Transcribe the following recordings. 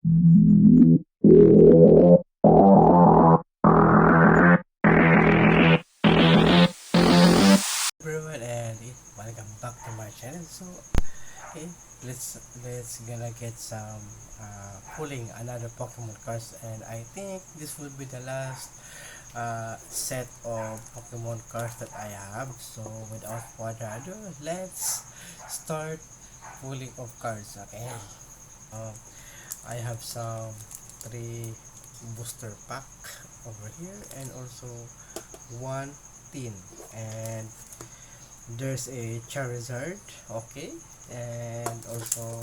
Everyone, and welcome back to my channel. So okay, let's gonna get some pulling another Pokemon cards, and I think this will be the last set of Pokemon cards that I have. So without further ado, let's start pulling of cards. Okay, um, I have some three booster pack over here, and also one tin, and there's a Charizard. Okay, and also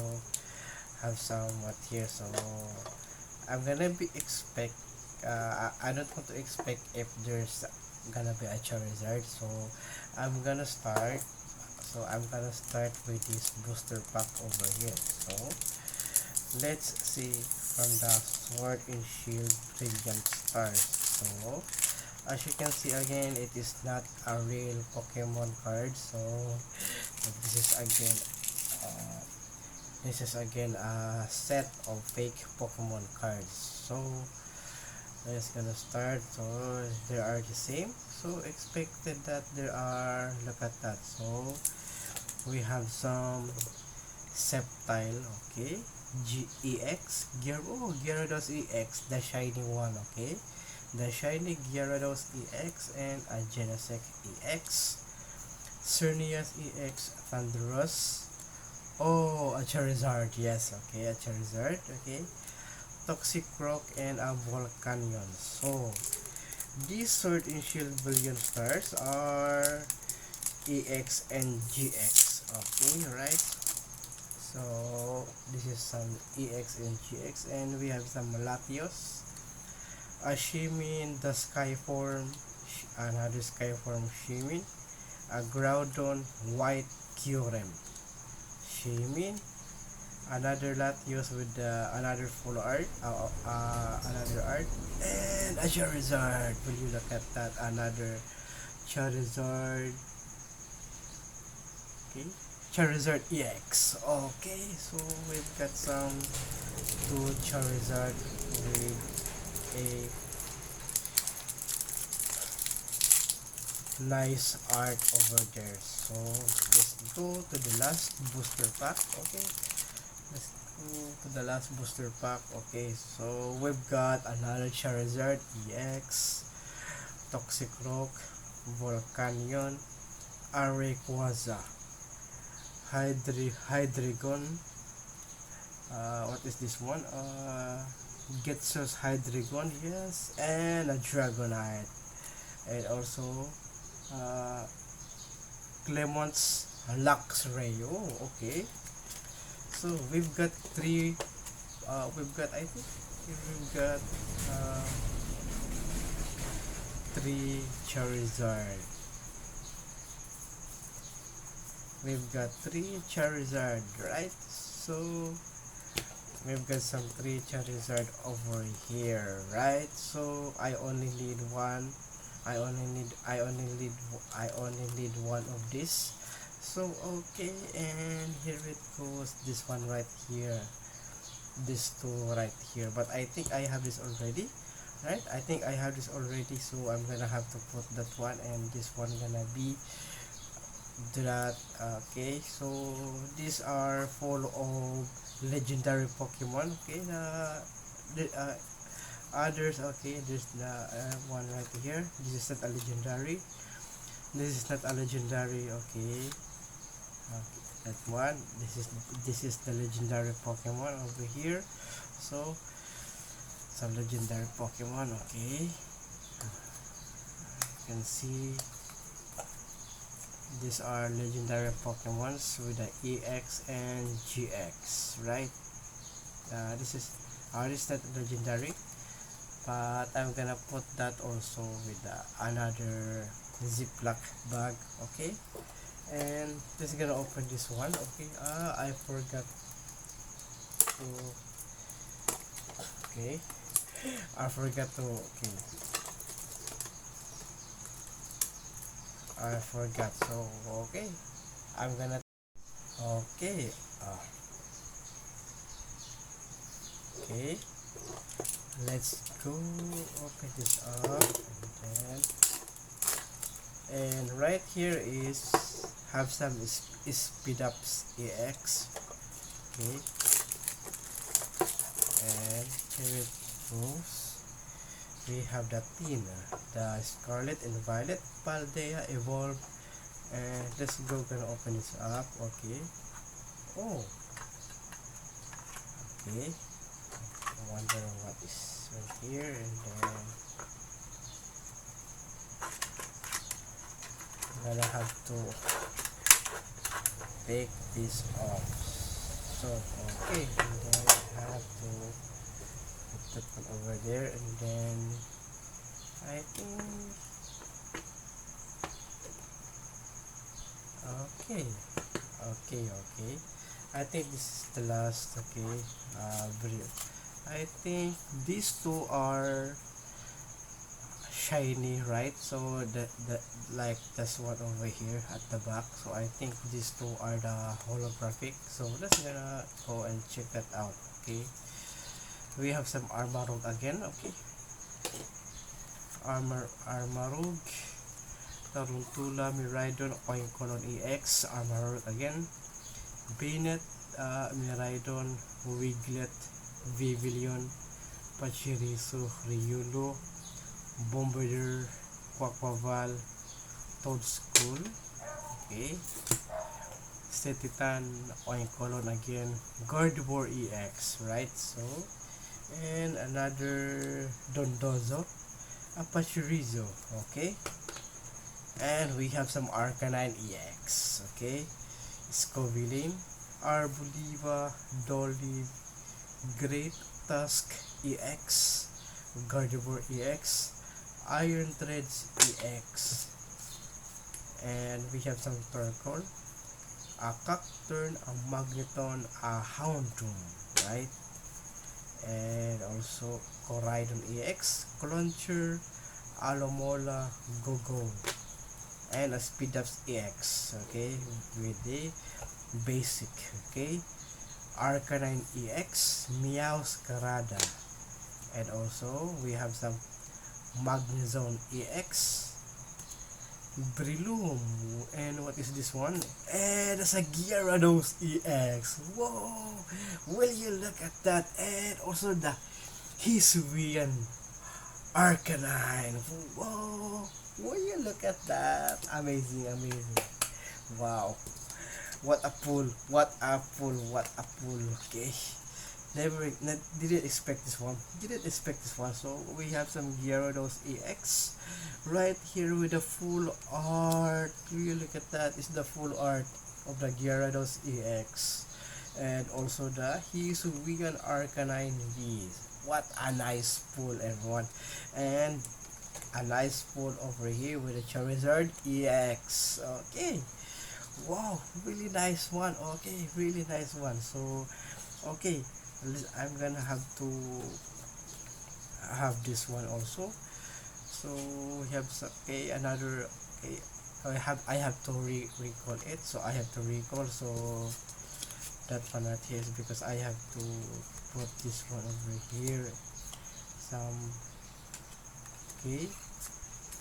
have some what here. So I'm gonna be expect I don't want to expect if there's gonna be a Charizard. So I'm gonna start with this booster pack over here. So let's see from the Sword and Shield Brilliant Stars. So as you can see again, it is not a real Pokemon card. So this is again uh, a set of fake Pokemon cards. So let's gonna start. So they are the same. So expected that there are, look at that. So we have some Sceptile, okay, GEX, Gyarados EX, the shiny one, okay, the shiny Gyarados EX, and a Genesect EX, Cernius EX, Thunderous, oh, a Charizard, yes, okay, a Charizard, okay, Toxic Rock, and a Volcanion. So these Sword and Shield Billion Stars are EX and GX, okay, right? So this is some EX and GX, and we have some Latios, a Shimin, the Skyform, another Skyform Shimin, a Groudon White Kyurem, Shimin, another Latios with another full art, another art, and a Charizard. Will you look at that? Another Charizard. Okay, Charizard EX. Okay, so we've got some two Charizard with a nice art over there. So let's go to the last booster pack. Okay, let's go to the last booster pack. Okay, so we've got another Charizard EX, Toxic Rock, Volcanion, Rayquaza, Hydreigon, what is this one? Getsus Hydreigon, yes, and a Dragonite, and also uh, Clemont's Luxray. Oh, okay. So we've got three. I think we've got uh, three Charizard. We've got three Charizard, right? So we've got some three Charizard over here, right? So I only need one. I only need one of this. So okay, and here it goes. This one right here. This two right here. But I think I have this already. Right? I think I have this already. So I'm gonna have to put that one, and this one gonna be that. Okay, so these are full of legendary Pokemon. Okay, the others, okay, there's the one right here. This is not a legendary. This is not a legendary. Okay, okay, that one. This is the legendary Pokemon over here. So some legendary Pokemon. Okay, you can see these are legendary Pokemons with the EX and GX, right? This is not legendary, but I'm gonna put that also with another Ziploc bag, okay? And just gonna open this one, okay? I forgot to, okay? I forgot to, okay. I forgot, so, okay. I'm gonna, okay. Okay, let's go open this up, and right here is have some speed ups EX. Okay, and here it goes. We have the team, the Scarlet and Violet, Paldea, Evolve, and let's go gonna open this up. Okay. Oh, okay. I wonder what is right here, and then I'm gonna have to take this off. So okay, and then I have to put that one over there, and then I think okay, okay. I think this is the last. Okay, I think these two are shiny, right? So the like this one over here at the back. So I think these two are the holographic. So let's gonna go and check that out. Okay, we have some Armarug again. Okay, Armarug, Taruntula, Miraidon, Oinkolon EX, Armarug again, Binet, Miraidon, Wiglet, Vivillon, Pachirisu, Riolo, Bombardier, Quaquaval, Toadskull. Okay, Setitan, Oinkolon again, Gardevoir EX, right? So, and another Dondozo, Apachirizo. Okay, and we have some Arcanine EX. Okay, Scovillain, Arboliva, Dolly, Great Tusk EX, Gardevoir EX, Iron Threads EX, and we have some Turtle, a Cacturn, a Magneton, a Houndoom, right? And also Coridon EX, Cloncher, Alomola, Gogo, and a Speedups EX. Okay, with the basic. Okay, Arcanine EX, Meowscarada, and also we have some Magnezone EX, Breloom, and what is this one? And it's a Gyarados EX. Whoa! Will you look at that? And also the Hisuian Arcanine. Whoa! Will you look at that? Amazing, amazing. Wow! What a pull! What a pull! What a pull! Okay. Didn't expect this one. Didn't expect this one. So we have some Gyarados EX right here with the full art. Will you look at that? It's the full art of the Gyarados EX, and also the Hisuian Arcanine V. What a nice pull, everyone! And a nice pull over here with the Charizard EX. Okay. Wow, really nice one. Okay, really nice one. So, okay, I'm gonna have to have this one also. So we have okay, another. Okay, I have to recall it. So I have to recall. So that one right here is because I have to put this one over here. Some okay,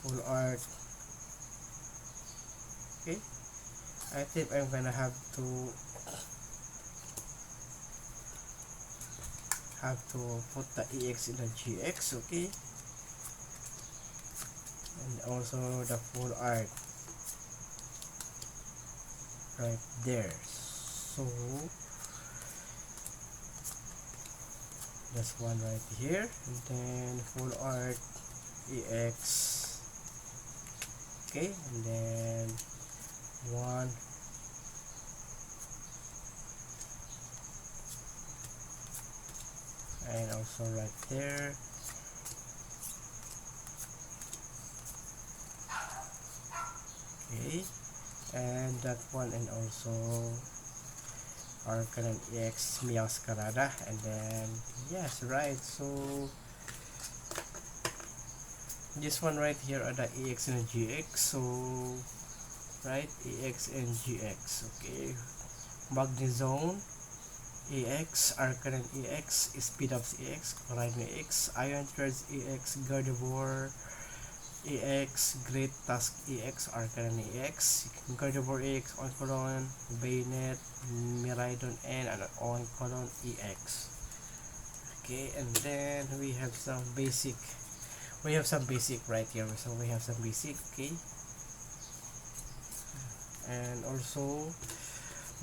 full art. Okay. I think I'm gonna have to put the EX in the GX, okay, and also the full art right there. So this one right here, and then full art EX, okay, and then one and also right there, okay, and that one, and also Arcanine EX Meowscarada, and then yes, right. So this one right here are the EX and GX. So right, EX and GX. Okay, Magnezone, EX, Arcanine EX, Speed Ups EX, Corine EX, Iron Charge EX, Gardevoir EX, Great Tusk EX, Arcanine EX, Gardevoir EX, Oncolon, Bayonet, Miraidon, and an Oncolon EX. Okay, and then we have some basic. We have some basic right here. So we have some basic, okay, and also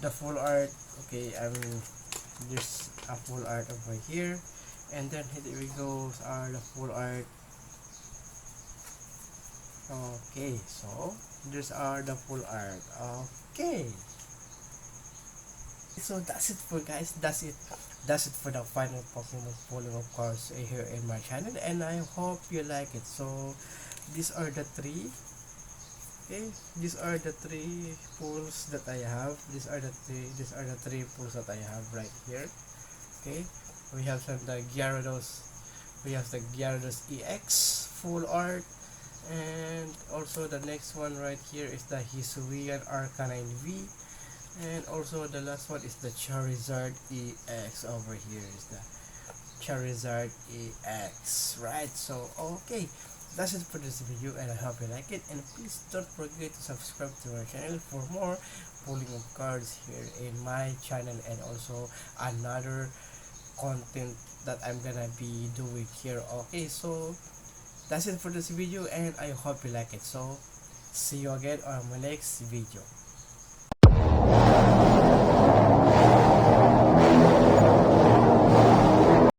the full art. Okay, there's a full art over here, and then here we go are the full art. Okay, so these are the full art. Okay, so that's it for guys. That's it for the final Pokemon pulling of course here in my channel, and I hope you like it. So these are the three. Okay, these are the three pulls that I have. These are the three pulls that I have right here. Okay, we have the Gyarados. We have the Gyarados EX full art, and also the next one right here is the Hisuian Arcanine V, and also the last one is the Charizard EX. Over here is the Charizard EX, right? So okay, that's it for this video, and I hope you like it, and please don't forget to subscribe to our channel for more pulling of cards here in my channel, and also another content that I'm gonna be doing here. Okay, so that's it for this video, and I hope you like it. So see you again on my next video.